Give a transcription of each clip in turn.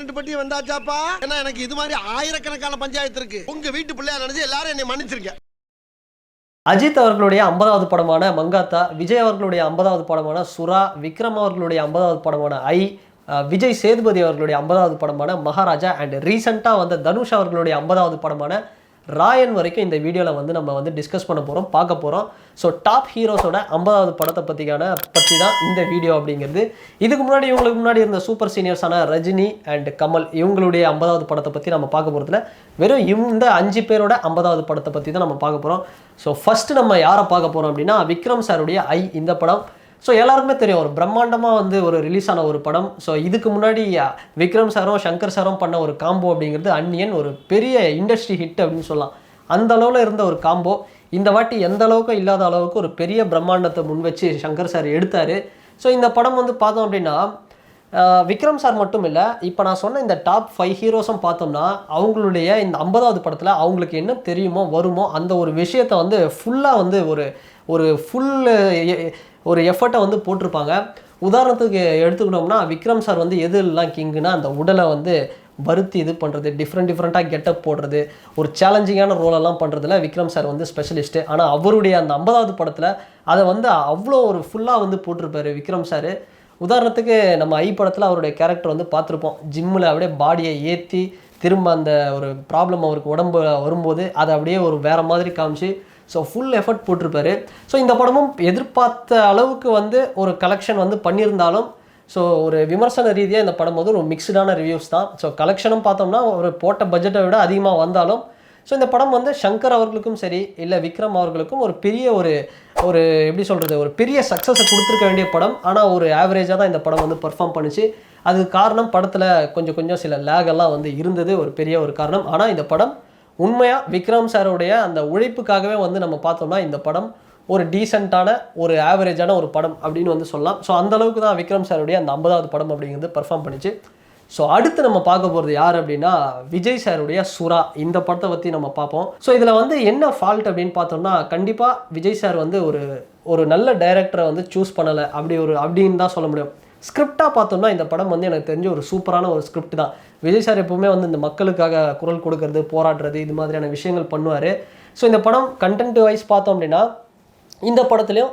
12 பட்டி வந்தாச்சாப்பா. ஏன்னா எனக்கு இது மாதிரி ஆயிரக்கணக்கான பஞ்சாயத்து இருக்கு. உங்க வீட்டு பிள்ளையா நினைச்சு எல்லாரும் என்னை மன்னிச்சிருங்க. அஜித் அவர்களுடைய 50வது படமான மங்காத்தா, விஜய் அவர்களுடைய 50வது படமான சுறா, விக்ரம் அவர்களுடைய 50வது படமான விஜய் சேதுபதி அவர்களுடைய 50வது படமான மகாராஜா அண்ட் ரீசெண்டாக வந்த தனுஷ் அவர்களுடைய 50வது படமான ராயன் வரைக்கும் இந்த வீடியோவில் வந்து நம்ம வந்து டிஸ்கஸ் பண்ண போகிறோம், பார்க்க போகிறோம். ஸோ டாப் ஹீரோஸோட 50வது படத்தை பற்றி தான் இந்த வீடியோ அப்படிங்கிறது. இதுக்கு முன்னாடி இவங்களுக்கு முன்னாடி இருந்த சூப்பர் சீனியர்ஸான ரஜினி அண்ட் கமல் இவங்களுடைய 50வது படத்தை பற்றி நம்ம பார்க்க போகிறதுல வெறும் இந்த 5 பேரோட 50வது படத்தை பற்றி தான் நம்ம பார்க்க போகிறோம். ஸோ ஃபஸ்ட்டு நம்ம யாரை பார்க்க போகிறோம் அப்படின்னா விக்ரம் சாருடைய இந்த படம். ஸோ எல்லாருக்குமே தெரியும், ஒரு பிரம்மாண்டமாக வந்து ஒரு ரிலீஸ் ஆன ஒரு படம். ஸோ இதுக்கு முன்னாடி விக்ரம் சாரும் சங்கர் சாரும் பண்ண ஒரு காம்போ அப்படிங்கிறது அன்னியன் ஒரு பெரிய இண்டஸ்ட்ரி ஹிட் அப்படின்னு சொல்லலாம். அந்த அளவில் இருந்த ஒரு காம்போ இந்த வாட்டி எந்த அளவுக்கு இல்லாத அளவுக்கு ஒரு பெரிய பிரம்மாண்டத்தை முன் வச்சு சங்கர் சார் எடுத்தார். ஸோ இந்த படம் வந்து பார்த்தோம் அப்படின்னா விக்ரம் சார் மட்டும் இல்லை, இப்போ நான் சொன்ன இந்த டாப் 5 ஹீரோஸும் பார்த்தோம்னா அவங்களுடைய இந்த 50வது படத்தில் அவங்களுக்கு என்ன தெரியுமோ வருமோ அந்த ஒரு விஷயத்தை வந்து ஃபுல்லாக வந்து ஒரு ஒரு எஃபர்ட்டை வந்து போட்டிருப்பாங்க. உதாரணத்துக்கு எடுத்துக்கிட்டோம்னா விக்ரம் சார் வந்து எதுலாம் கிங்குனா அந்த உடலை வந்து வருத்தி இது பண்ணுறது, டிஃப்ரெண்ட்டாக கெட்டப் போடுறது, ஒரு சேலஞ்சிங்கான ரோலெல்லாம் பண்ணுறதுல விக்ரம் சார் வந்து ஸ்பெஷலிஸ்ட்டு. ஆனால் அவருடைய அந்த 50வது படத்தில் அதை வந்து அவ்வளோ ஒரு ஃபுல்லாக வந்து போட்டிருப்பார் விக்ரம் சார். உதாரணத்துக்கு நம்ம படத்தில் அவருடைய கேரக்டர் வந்து பார்த்துருப்போம், ஜிம்மில் அப்படியே பாடியை ஏற்றி திரும்ப அந்த ஒரு ப்ராப்ளம் அவருக்கு உடம்பு வரும்போது அதை அப்படியே ஒரு வேறு மாதிரி காமிச்சு ஸோ ஃபுல் எஃபர்ட் போட்டிருப்பாரு. ஸோ இந்த படமும் எதிர்பார்த்த அளவுக்கு வந்து ஒரு கலெக்ஷன் வந்து பண்ணியிருந்தாலும் ஸோ ஒரு விமர்சன ரீதியாக இந்த படம் வந்து ஒரு மிக்சடான ரிவ்யூஸ் தான். ஸோ கலெக்ஷனும் பார்த்தோம்னா ஒரு போட்ட பட்ஜெட்டை விட அதிகமாக வந்தாலும் ஸோ இந்த படம் வந்து சங்கர் அவர்களுக்கும் சரி இல்லை விக்ரம் அவர்களுக்கும் ஒரு பெரிய ஒரு எப்படி சொல்கிறது ஒரு பெரிய சக்ஸஸை கொடுத்துருக்க வேண்டிய படம். ஆனால் ஒரு ஆவரேஜாக தான் இந்த படம் வந்து பெர்ஃபார்ம் பண்ணிச்சு. அதுக்கு காரணம் படத்தில் கொஞ்சம் சில லேகெல்லாம் வந்து இருந்தது ஒரு பெரிய ஒரு காரணம். ஆனால் இந்த படம் உண்மையாக விக்ரம் சாருடைய அந்த உழைப்புக்காகவே வந்து நம்ம பார்த்தோம்னா இந்த படம் ஒரு டீசெண்டான ஒரு ஆவரேஜான ஒரு படம் அப்படின்னு வந்து சொல்லலாம். ஸோ அந்தளவுக்கு தான் விக்ரம் சாருடைய அந்த 50வது படம் அப்படிங்கிறது பெர்ஃபார்ம் பண்ணிச்சு. ஸோ அடுத்து நம்ம பார்க்க போகிறது யார் அப்படின்னா விஜய் சாருடைய சுறா. இந்த படத்தை பற்றி நம்ம பார்ப்போம். ஸோ இதில் வந்து என்ன ஃபால்ட் அப்படின்னு பார்த்தோம்னா கண்டிப்பாக விஜய் சார் வந்து ஒரு நல்ல டைரக்டரை வந்து சூஸ் பண்ணலை அப்படின்னு தான் சொல்ல முடியும். ஸ்கிரிப்டாக பார்த்தோம்னா இந்த படம் வந்து எனக்கு தெரிஞ்ச ஒரு சூப்பரான ஒரு ஸ்கிரிப்ட் தான். விஜய் சார் எப்பவுமே வந்து இந்த மக்களுக்காக குரல் கொடுக்கறது, போராடுறது, இது மாதிரியான விஷயங்கள் பண்ணுவார். ஸோ இந்த படம் கண்டென்ட் வைஸ் பார்த்தோம் அப்படின்னா இந்த படத்துலையும்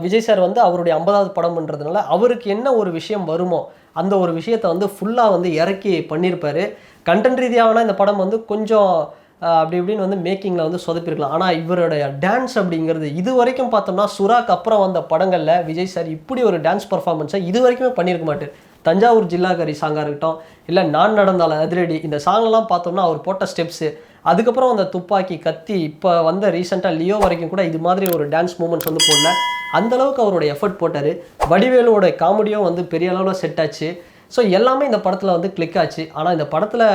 விஜய் சார் வந்து அவருடைய 50வது படம்ன்றதுனால அவருக்கு என்ன ஒரு விஷயம் வருமோ அந்த ஒரு விஷயத்தை வந்து ஃபுல்லாக வந்து இறக்கி பண்ணியிருப்பார். கண்டென்ட் ரீதியாகனா இந்த படம் வந்து கொஞ்சம் அப்படி இப்படின்னு வந்து மேக்கிங்கில் வந்து சொதப்பிருக்கலாம். ஆனால் இவருடைய டான்ஸ் அப்படிங்கிறது இது வரைக்கும் பார்த்தோம்னா சுறாக்கு அப்புறம் வந்த படங்களில் விஜய் சார் இப்படி ஒரு டான்ஸ் பர்ஃபார்மன்ஸை இது வரைக்குமே பண்ணியிருக்க மாட்டார். தஞ்சாவூர் ஜில்லாகரி சாங்காக இருக்கட்டும், இல்லை நான் நடந்தால் அதிரடி, இந்த சாங்லாம் பார்த்தோம்னா அவர் போட்ட ஸ்டெப்ஸு, அதுக்கப்புறம் அந்த துப்பாக்கி கத்தி, இப்போ வந்த ரீசெண்டாக லியோ வரைக்கும் கூட இது மாதிரி ஒரு டான்ஸ் மூமெண்ட்ஸ் வந்து போடல. அந்தளவுக்கு அவருடைய எஃபர்ட் போட்டார். வடிவேலுவோட காமெடியும் வந்து பெரிய அளவில் செட் ஆச்சு. ஸோ எல்லாமே இந்த படத்தில் வந்து கிளிக் ஆச்சு. ஆனால் இந்த படத்தில்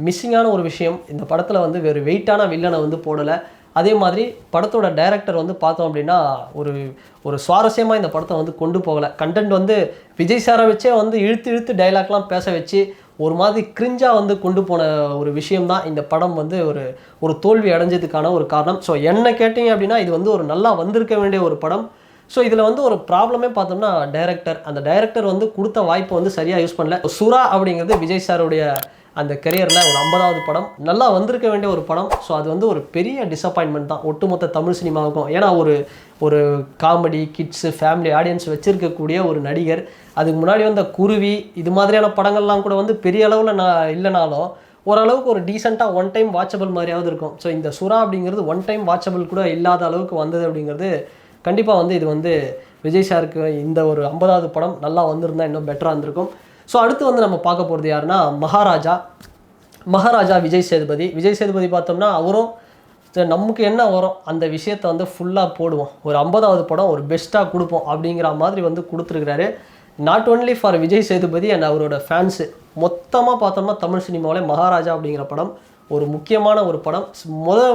மிஸ்ஸிங்கான ஒரு விஷயம், இந்த படத்தில் வந்து வேறு வெயிட்டான வில்லனை வந்து போடலை. அதே மாதிரி படத்தோட டைரக்டர் வந்து பார்த்தோம் அப்படின்னா ஒரு சுவாரஸ்யமாக இந்த படத்தை வந்து கொண்டு போகலை. கண்டென்ட் வந்து விஜய் சாரை வச்சே வந்து இழுத்து டைலாக்லாம் பேச வச்சு ஒரு மாதிரி கிரிஞ்சாக வந்து கொண்டு போன ஒரு விஷயம்தான் இந்த படம் வந்து ஒரு தோல்வி அடைஞ்சதுக்கான ஒரு காரணம். ஸோ என்ன கேட்டிங்க அப்படின்னா இது வந்து ஒரு நல்லா வந்திருக்க வேண்டிய ஒரு படம். ஸோ இதில் வந்து ஒரு ப்ராப்ளமே பார்த்தோம்னா அந்த டைரக்டர் வந்து கொடுத்த வாய்ப்பை வந்து சரியாக யூஸ் பண்ணல. சுறா அப்படிங்கிறது விஜய் சாருடைய அந்த கரியரில் ஒரு 50வது படம், நல்லா வந்திருக்க வேண்டிய ஒரு படம். ஸோ அது வந்து ஒரு பெரிய டிசப்பாயின்மெண்ட் தான் ஒட்டுமொத்த தமிழ் சினிமாவுக்கும். ஏன்னா ஒரு காமெடி, கிட்ஸு, ஃபேமிலி ஆடியன்ஸ் வச்சுருக்கக்கூடிய ஒரு நடிகர். அதுக்கு முன்னாடி வந்த குருவி இது மாதிரியான படங்கள்லாம் கூட வந்து பெரிய அளவில் இல்லைனாலும் ஓரளவுக்கு ஒரு டீசெண்டாக ஒன் டைம் வாட்சபிள் மாதிரியாவது இருக்கும். ஸோ இந்த சுறா அப்படிங்கிறது ஒன் டைம் வாட்சபிள் கூட இல்லாத அளவுக்கு வந்தது அப்படிங்கிறது கண்டிப்பாக வந்து இது வந்து விஜய் சாருக்கு இந்த ஒரு 50வது படம் நல்லா வந்திருந்தால் இன்னும் பெட்டராக இருந்திருக்கும். ஸோ அடுத்து வந்து நம்ம பார்க்க போகிறது யாருன்னா மகாராஜா விஜய் சேதுபதி பார்த்தோம்னா அவரும் நமக்கு என்ன வரும் அந்த விஷயத்தை வந்து ஃபுல்லாக போடுவோம், ஒரு 50வது படம் ஒரு பெஸ்ட்டாக கொடுப்போம் அப்படிங்கிற மாதிரி வந்து கொடுத்துருக்கிறாரு. Not only for Vijay Sethupathi and அவரோட ஃபேன்ஸு. மொத்தமாக பார்த்தோம்னா தமிழ் சினிமாவில் மகாராஜா அப்படிங்கிற படம் ஒரு முக்கியமான ஒரு படம்.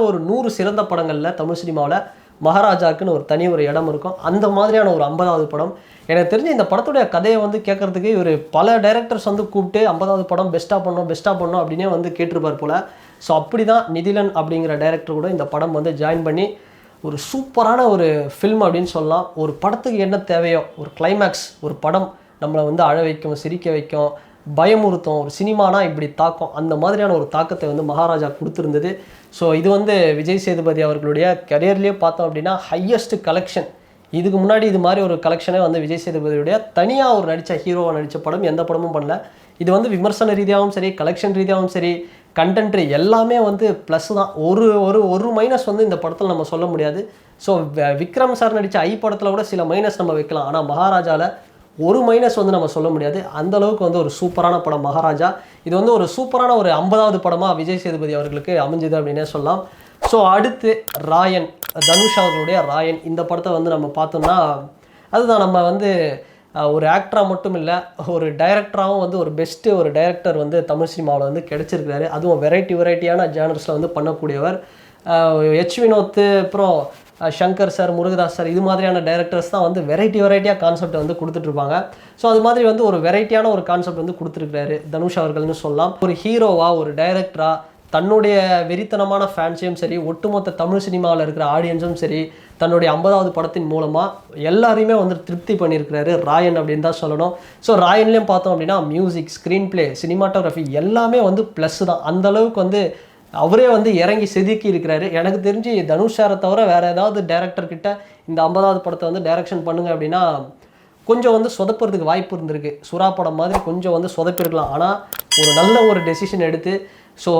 ஒரு 100 சிறந்த படங்களில் தமிழ் சினிமாவில் மகாராஜாவுக்குன்னு ஒரு தனி ஒரு இடம் இருக்கும். அந்த மாதிரியான ஒரு 50வது படம். எனக்கு தெரிஞ்சு இந்த படத்துடைய கதையை வந்து கேட்குறதுக்கு இவர் பல டைரக்டர்ஸ் வந்து கூப்பிட்டு 50வது படம் பெஸ்ட்டாக பண்ணோம் அப்படின்னே வந்து கேட்டிருப்பார் போல். ஸோ அப்படி தான் நிதிலன் அப்படிங்கிற டைரக்டர் கூட இந்த படம் வந்து ஜாயின் பண்ணி ஒரு சூப்பரான ஒரு ஃபில்ம் அப்படின்னு சொல்லலாம். ஒரு படத்துக்கு என்ன தேவையோ ஒரு கிளைமேக்ஸ், ஒரு படம் நம்மளை வந்து அழ வைக்கும், சிரிக்க வைக்கும், பயமுறுத்தும். ஒரு சினிமானா இப்படி தாக்கம், அந்த மாதிரியான ஒரு தாக்கத்தை வந்து மகாராஜா கொடுத்துருந்தது. ஸோ இது வந்து விஜய் சேதுபதி அவர்களுடைய கரியர்லேயே பார்த்தோம் அப்படின்னா ஹையஸ்ட் கலெக்ஷன். இதுக்கு முன்னாடி இது மாதிரி ஒரு கலெக்ஷனே வந்து விஜய் சேதுபதியுடைய தனியாக ஒரு ஹீரோவாக நடித்த படம் எந்த படமும் பண்ணல. இது வந்து விமர்சன ரீதியாகவும் சரி, கலெக்ஷன் ரீதியாகவும் சரி, கண்டென்ட் எல்லாமே வந்து ப்ளஸ் தான். ஒரு ஒரு ஒரு மைனஸ் வந்து இந்த படத்தில் நம்ம சொல்ல முடியாது. ஸோ விக்ரம் சார் நடித்த ஐ படத்தில் கூட சில மைனஸ் நம்ம வைக்கலாம். ஆனால் மகாராஜாவில் ஒரு மைனஸ் வந்து நம்ம சொல்ல முடியாது. அந்த அளவுக்கு வந்து ஒரு சூப்பரான படம் மகாராஜா. இது வந்து ஒரு சூப்பரான ஒரு 50வது படமாக விஜய் சேதுபதி அவர்களுக்கு அமைஞ்சது அப்படின்னே சொல்லலாம். ஸோ அடுத்து ராயன், தனுஷ் அவர்களுடைய ராயன். இந்த படத்தை வந்து நம்ம பார்த்தோம்னா அதுதான், நம்ம வந்து ஒரு ஆக்டராக மட்டும் இல்லை, ஒரு டைரக்டராகவும் வந்து ஒரு பெஸ்ட்டு ஒரு டைரக்டர் வந்து தமிழ் சினிமாவில் வந்து கிடச்சிருக்கிறாரு. அதுவும் வெரைட்டியான ஜேனர்ஸில் வந்து பண்ணக்கூடியவர். எச் வினோத், அப்புறம் சங்கர் சார், முருகதாஸ் சார், இது மாதிரியான டைரக்டர்ஸ் தான் வந்து வெரைட்டியாக கான்செப்ட் வந்து கொடுத்துட்ருப்பாங்க. ஸோ அது மாதிரி வந்து ஒரு வெரைட்டியான ஒரு கான்செப்ட் வந்து கொடுத்துருக்கிறாரு தனுஷ் அவர்கள்னு சொல்லலாம். ஒரு ஹீரோவாக, ஒரு டைரக்டராக தன்னுடைய வெறித்தனமான ஃபேன்ஸையும் சரி, ஒட்டுமொத்த தமிழ் சினிமாவில் இருக்கிற ஆடியன்ஸும் சரி, தன்னுடைய 50வது படத்தின் மூலமாக எல்லாரையுமே வந்து திருப்தி பண்ணியிருக்கிறாரு ராயன் அப்படின்னு தான் சொல்லணும். ஸோ ராயன்லேயும் பார்த்தோம் அப்படின்னா மியூசிக், ஸ்க்ரீன் பிளே, சினிமாட்டோகிராஃபி எல்லாமே வந்து ப்ளஸ் தான். அந்தளவுக்கு வந்து அவரே வந்து இறங்கி செதுக்கி இருக்கிறாரு. எனக்கு தெரிஞ்சு தனுஷ் சாரை தவிர வேறு ஏதாவது டேரக்டர்கிட்ட இந்த 50வது படத்தை வந்து டைரக்ஷன் பண்ணுங்க அப்படின்னா கொஞ்சம் வந்து சொதப்புறதுக்கு வாய்ப்பு இருந்திருக்கு. சுறா படம் மாதிரி கொஞ்சம் வந்து சொதப்பிருக்கலாம். ஆனால் ஒரு நல்ல ஒரு டெசிஷன் எடுத்து, ஸோ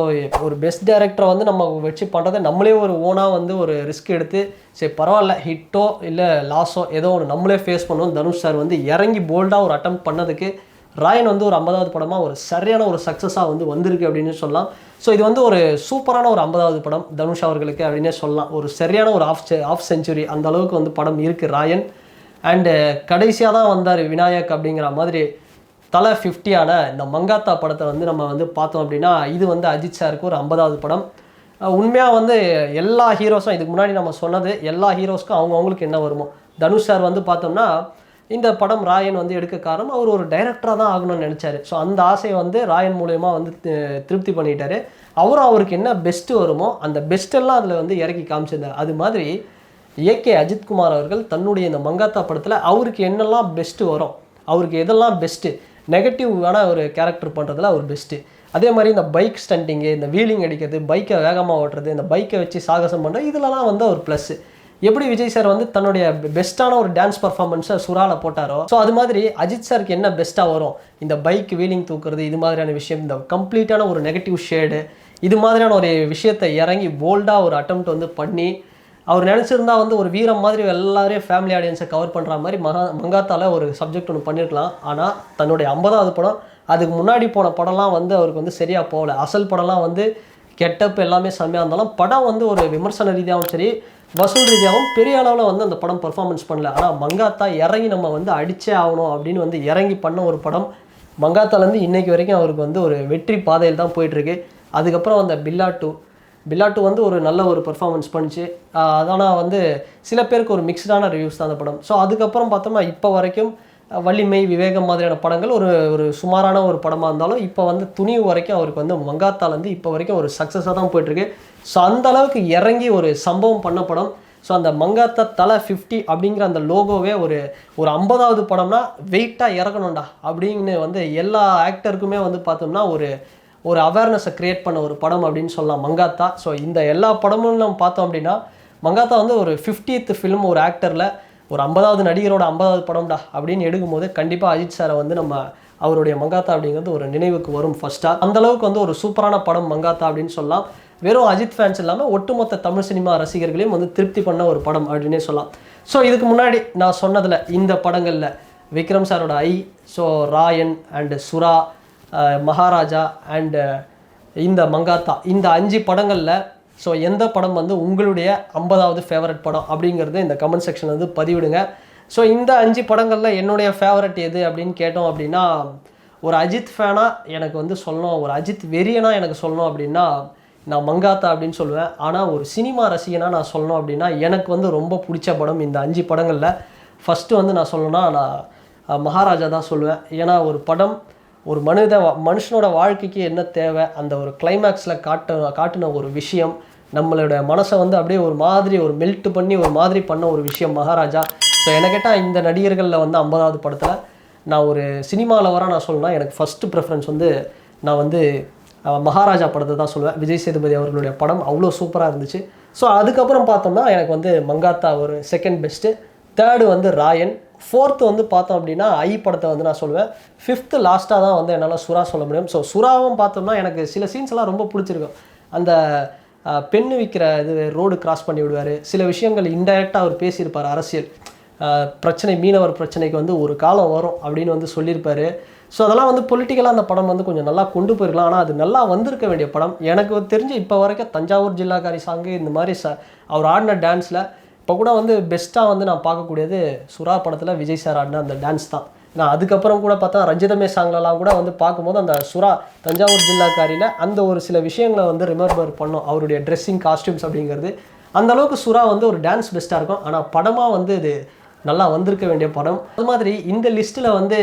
ஒரு பெஸ்ட் டைரக்டரை வந்து நம்ம வச்சு பண்ணுறதை நம்மளே ஒரு ஓனாக வந்து ஒரு ரிஸ்க் எடுத்து, சரி பரவாயில்ல ஹிட்டோ இல்லை லாஸோ ஏதோ ஒரு நம்மளே ஃபேஸ் பண்ணுவோம், தனுஷ் சார் வந்து இறங்கி போல்டாக ஒரு அட்டெம்ப்ட் பண்ணதுக்கு ராயன் வந்து ஒரு 50வது படமாக ஒரு சரியான ஒரு சக்ஸஸாக வந்து வந்திருக்கு அப்படின்னு சொல்லலாம். ஸோ இது வந்து ஒரு சூப்பரான ஒரு 50வது படம் தனுஷ் அவர்களுக்கு அப்படின்னே சொல்லலாம். ஒரு சரியான ஒரு ஆஃப் செஞ்சுரி அந்த அளவுக்கு வந்து படம் இருக்குது ராயன். அண்டு கடைசியாக தான் வந்தார் விநாயக் அப்படிங்கிற மாதிரி தலை 50 இந்த மங்காத்தா படத்தை வந்து நம்ம வந்து பார்த்தோம் அப்படின்னா இது வந்து அஜித் சாருக்கு ஒரு 50வது படம். உண்மையாக வந்து எல்லா ஹீரோஸும் இதுக்கு முன்னாடி நம்ம சொன்னது எல்லா ஹீரோஸ்க்கும் அவங்கவுங்களுக்கு என்ன வருமோ, தனுஷ் சார் வந்து பார்த்தோம்னா இந்த படம் ராயன் வந்து எடுக்க காரணம் அவர் ஒரு டைரக்டராக தான் ஆகணும்னு நினச்சாரு. ஸோ அந்த ஆசையை வந்து ராயன் மூலயமா வந்து திருப்தி பண்ணிட்டாரு. அவருக்கு என்ன பெஸ்ட்டு வருமோ அந்த பெஸ்ட்டெல்லாம் அதில் வந்து இறக்கி காமிச்சிருந்தார். அது மாதிரி ஏகே அஜித்குமார் அவர்கள் தன்னுடைய இந்த மங்காத்தா படத்தில் அவருக்கு என்னெல்லாம் பெஸ்ட்டு வரும், அவருக்கு எதெல்லாம் பெஸ்ட்டு, நெகட்டிவான ஒரு கேரக்டர் பண்ணுறதுல அவர் பெஸ்ட்டு. அதே மாதிரி இந்த பைக் ஸ்டண்டிங்கு, இந்த வீலிங் அடிக்கிறது, பைக்கை வேகமாக ஓட்டுறது, இந்த பைக்கை வச்சு சாகசம் பண்ணுறது, இதெல்லாம் வந்து ஒரு ப்ளஸ்ஸு. எப்படி விஜய் சார் வந்து தன்னுடைய பெஸ்ட்டான ஒரு டான்ஸ் பர்ஃபார்மன்ஸை சுறால போட்டாரோ, ஸோ அது மாதிரி அஜித் சாருக்கு என்ன பெஸ்ட்டாக வரும், இந்த பைக் வீலிங் தூக்குறது, இது மாதிரியான விஷயம், இந்த கம்ப்ளீட்டான ஒரு நெகட்டிவ் ஷேடு, இது மாதிரியான ஒரு விஷயத்தை இறங்கி போல்டாக ஒரு அட்டெம்ப்ட் வந்து பண்ணி அவர் நினச்சிருந்தா வந்து ஒரு வீரம் மாதிரி எல்லாரையும் ஃபேமிலி ஆடியன்ஸை கவர் பண்ணுற மாதிரி மங்காத்தால ஒரு சப்ஜெக்ட் ஒன்று பண்ணியிருக்கலாம். ஆனால் தன்னுடைய 50வது படம், அதுக்கு முன்னாடி போன படம்லாம் வந்து அவருக்கு வந்து சரியாக போகல. அசல் படம்லாம் வந்து கெட்டப் எல்லாமே செம்மையாக இருந்தாலும் படம் வந்து ஒரு விமர்சன ரீதியாகவும் சரி, வசூல் ரீதியாகவும் பெரிய அளவில் வந்து அந்த படம் பர்ஃபார்மன்ஸ் பண்ணல. ஆனால் மங்காத்தா இறங்கி நம்ம வந்து அடிச்சே ஆகணும் அப்படின்னு வந்து இறங்கி பண்ண ஒரு படம். மங்காத்தாலேருந்து இன்றைக்கு வரைக்கும் அவருக்கு வந்து ஒரு வெற்றி பாதையில் தான் போயிட்டுருக்கு. அதுக்கப்புறம் அந்த பில்லாட்டு வந்து ஒரு நல்ல ஒரு பர்ஃபார்மன்ஸ் பண்ணிச்சு. அதனால் வந்து சில பேருக்கு ஒரு மிக்ஸ்டான ரிவ்யூஸ் தான் அந்த படம். ஸோ அதுக்கப்புறம் பார்த்தோம்னா இப்போ வரைக்கும் வலிமை, விவேகம் மாதிரியான படங்கள் ஒரு சுமாரான ஒரு படமாக இருந்தாலும் இப்போ வந்து துணிவு வரைக்கும் அவருக்கு வந்து மங்காத்தாலேருந்து இப்போ வரைக்கும் ஒரு சக்ஸஸாக தான் போயிட்டுருக்கு. ஸோ அந்த அளவுக்கு இறங்கி ஒரு சம்பவம் பண்ண படம். ஸோ அந்த மங்காத்தா தலை 50 அப்படிங்கிற அந்த லோகோவே ஒரு 50வது படம்னா வெயிட்டாக இறக்கணும்டா அப்படின்னு வந்து எல்லா ஆக்டருக்குமே வந்து பார்த்தோம்னா ஒரு அவேர்னஸை க்ரியேட் பண்ண ஒரு படம் அப்படின்னு சொல்லலாம் மங்காத்தா. ஸோ இந்த எல்லா படமும் நம்ம பார்த்தோம் அப்படின்னா மங்காத்தா வந்து ஒரு 50th ஃபிலிம் ஒரு ஆக்டரில் ஒரு 50வது நடிகரோட 50வது படம்டா அப்படின்னு எடுக்கும்போது கண்டிப்பாக அஜித் சாரை வந்து நம்ம அவருடைய மங்காத்தா அப்படிங்கிறது ஒரு நினைவுக்கு வரும் ஃபர்ஸ்ட்டாக. அந்தளவுக்கு வந்து ஒரு சூப்பரான படம் மங்காத்தா அப்படின்னு சொல்லலாம். வெறும் அஜித் ஃபேன்ஸ் இல்லாமல் ஒட்டுமொத்த தமிழ் சினிமா ரசிகர்களையும் வந்து திருப்தி பண்ண ஒரு படம் அப்படின்னே சொல்லலாம். ஸோ இதுக்கு முன்னாடி நான் சொன்னதில் இந்த படங்களில் விக்ரம் சாரோட ஐ, ஸோ ராயன் அண்டு சுறா, மகாராஜா அண்டு இந்த மங்காத்தா, இந்த 5 படங்களில் ஸோ எந்த படம் வந்து உங்களுடைய 50வது ஃபேவரட் படம் அப்படிங்கிறது இந்த கமெண்ட் செக்ஷன் வந்து பதிவிடுங்க. ஸோ இந்த 5 படங்களில் என்னுடைய ஃபேவரட் எது அப்படின்னு கேட்டோம் அப்படின்னா, ஒரு அஜித் ஃபேனாக எனக்கு வந்து சொல்லணும், ஒரு அஜித் வெறியனாக எனக்கு சொல்லணும் அப்படின்னா நான் மங்காத்தா அப்படின்னு சொல்லுவேன். ஆனால் ஒரு சினிமா ரசிகனாக நான் சொல்லணும் அப்படின்னா எனக்கு வந்து ரொம்ப பிடிச்ச படம் இந்த 5 படங்களில் ஃபஸ்ட்டு வந்து நான் சொல்லணும்னா நான் மகாராஜா தான் சொல்லுவேன். ஏன்னா ஒரு படம் ஒரு மனுஷனோட வாழ்க்கைக்கு என்ன தேவை, அந்த ஒரு கிளைமேக்ஸில் காட்டின ஒரு விஷயம் நம்மளோட மனசை வந்து அப்படியே ஒரு மெல்ட் பண்ணி ஒரு மாதிரி பண்ண ஒரு விஷயம் மகாராஜா. ஸோ என்ன கேட்டால் இந்த நடிகர்களில் வந்து 50வது படத்தில் நான் ஒரு சினிமாவில் வர நான் சொல்லணும்னா எனக்கு ஃபஸ்ட்டு ப்ரிஃபரன்ஸ் வந்து நான் வந்து மகாராஜா படத்தை தான் சொல்லுவேன். விஜய் சேதுபதி அவர்களுடைய படம் அவ்வளோ சூப்பராக இருந்துச்சு. ஸோ அதுக்கப்புறம் பார்த்தோம்னா எனக்கு வந்து மங்காத்தா ஒரு செகண்ட் பெஸ்ட்டு, தேர்டு வந்து ராயன், ஃபோர்த்து வந்து பார்த்தோம் அப்படின்னா ஐ படத்தை வந்து நான் சொல்லுவேன். ஃபிஃப்த்து லாஸ்ட்டாக தான் வந்து என்னால் சுறா சொல்ல முடியும். ஸோ சுறாவும் பார்த்தோம்னா எனக்கு சில சீன்ஸ்லாம் ரொம்ப பிடிச்சிருக்கும். அந்த பெண்ணு விற்கிற இது ரோடு கிராஸ் பண்ணி விடுவார், சில விஷயங்கள் இன்டைரக்டாக அவர் பேசியிருப்பார், அரசியல் பிரச்சனை, மீனவர் பிரச்சனைக்கு வந்து ஒரு காலம் வரும் அப்படின்னு வந்து சொல்லியிருப்பார். ஸோ அதெல்லாம் வந்து பொலிட்டிக்கலாக அந்த படம் வந்து கொஞ்சம் நல்லா கொண்டு போயிருக்கலாம். ஆனால் அது நல்லா வந்திருக்க வேண்டிய படம். எனக்கு தெரிஞ்சு இப்போ வரைக்கும் தஞ்சாவூர் ஜில்லாக்காரி சாங்கு இந்த மாதிரி அவர் ஆடின டான்ஸில் இப்போ கூட வந்து பெஸ்ட்டாக வந்து நான் பார்க்கக்கூடியது சுறா படத்தில் விஜய் சார் ஆடின அந்த டான்ஸ் தான். நான் அதுக்கப்புறம் கூட பார்த்தா ரஞ்சிதமே சாங்லலாம் கூட வந்து பார்க்கும்போது அந்த சுறா தஞ்சாவூர் ஜில்லாக்காரியில் அந்த ஒரு சில விஷயங்களை வந்து ரிமெம்பர் பண்ணோம். அவருடைய ட்ரெஸ்ஸிங், காஸ்டியூம்ஸ் அப்படிங்கிறது அந்தளவுக்கு சுறா வந்து ஒரு டான்ஸ் பெஸ்ட்டாக இருக்கும். ஆனால் படமாக வந்து இது நல்லா வந்திருக்க வேண்டிய படம். அது மாதிரி இந்த லிஸ்ட்டில் வந்து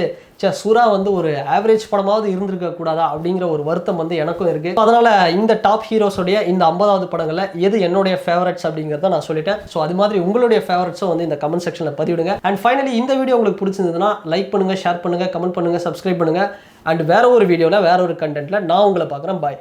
சுறா வந்து ஒரு ஆவரேஜ் படமாவது இருந்திருக்க கூடாதா அப்படிங்கிற ஒரு வருத்தம் வந்து எனக்கும் இருக்குது. அதனால் இந்த டாப் ஹீரோஸோடைய இந்த 50வது படங்களில் எது என்னுடைய ஃபேவரட்ஸ் அப்படிங்கிறத நான் சொல்லிட்டேன். ஸோ அது மாதிரி உங்களுடைய ஃபேவரட்ஸும் வந்து இந்த கமெண்ட் செக்ஷனில் பதிவிடுங்க. அண்ட் ஃபைனலி இந்த வீடியோ உங்களுக்கு பிடிச்சிருந்ததுன்னா லைக் பண்ணுங்கள், ஷேர் பண்ணுங்கள், கமெண்ட் பண்ணுங்கள், சப்ஸ்கிரைப் பண்ணுங்கள். அண்ட் வேற ஒரு வீடியோவில் வேற ஒரு கண்டென்ட்டில் நான் உங்களை பார்க்குறேன். பாய்.